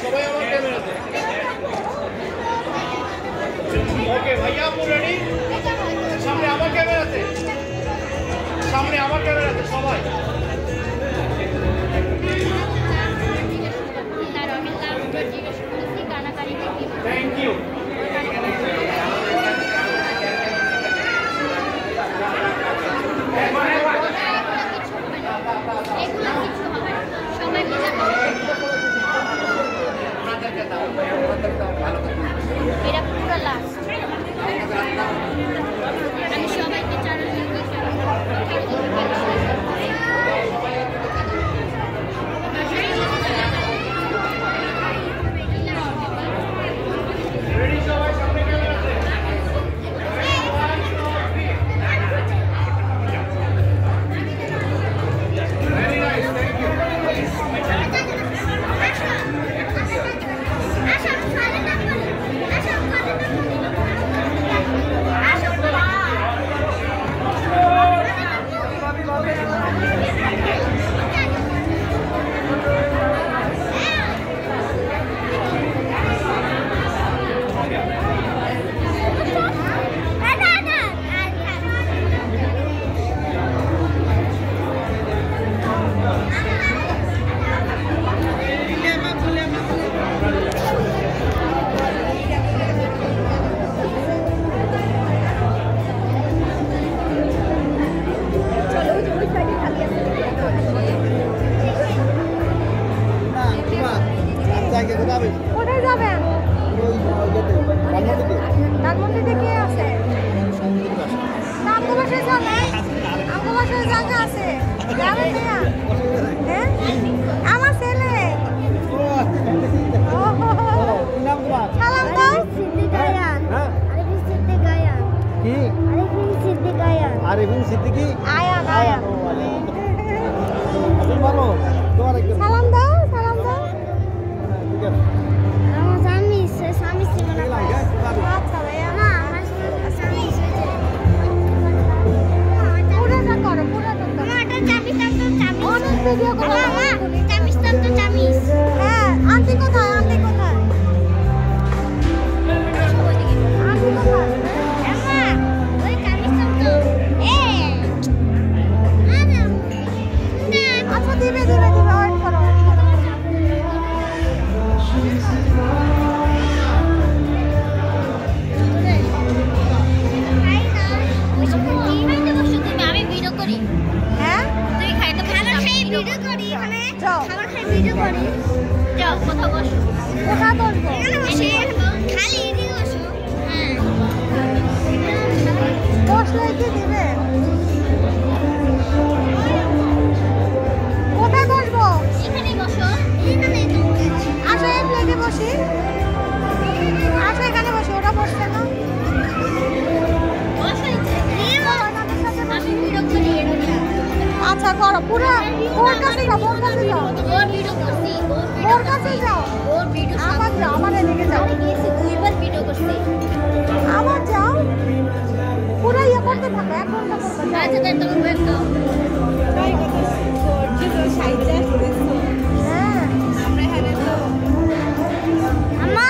সবাই আমার ক্যামেরাতে। ওকে ভাইয়া আপু রেডি? সামনে আমার ক্যামেরাতে, সামনে আমার ক্যামেরাতে সবাই। Thank you. এটা পুরো লাস্ট। আমি সবাইকে চ্যানেল কোথায় যাবেন? ধানমন্ডিতে কে আছে? আমগো বাসায় যাবে? আমগো বাসায় জায়গা আছে, যাবেন না? হ্যাঁ, আমার ছেলে। সালাম দাও। আরিফিন সিদ্দিকী আয়ান আয়ান। সালাম দাও, সালাম দাও। আচ্ছা ভাইয়া, পুরোটা করো, পুরোটা করো। অনেক ভিডিও করো। হ্যাঁ, আন্টি কোথায়? আন্টি কোথায়? আন্টি কোথায়? আচ্ছা দিবে দিবে দিবে, ওয়েট করো। আমি ভিডিও করি। হ্যাঁ, তুই খাইতে ভিডিও করি। যাও ভিডিও করি। যাও কোথাও বসো। কোথায় বসবো? খালি এদিকে বসো। হ্যাঁ, বসলে কি দিবে? কোথায় বসবো? এখানেই বসো। এখানেই তো। আসো এই প্লেটে বসি। আসো এখানে বসি, ওটা বসছে না। বসো আমি ভিডিও করি। আচ্ছা করো, পুরো ওর কাছে যাও, ওর কাছে যাও, ওর ভিডিও করছি। ওর কাছে যাও। ওর ভিডিও আবার যাও, আমার এদিকে যাও। গিয়েছি 2 বার ভিডিও করছি। আবার যাও, পুরো ইয়ে করতে থাকো, 1 ঘন্টা করবে। আচ্ছা তাহলে তোমার ব্যাগ দাও। হ্যাঁ, আম্মা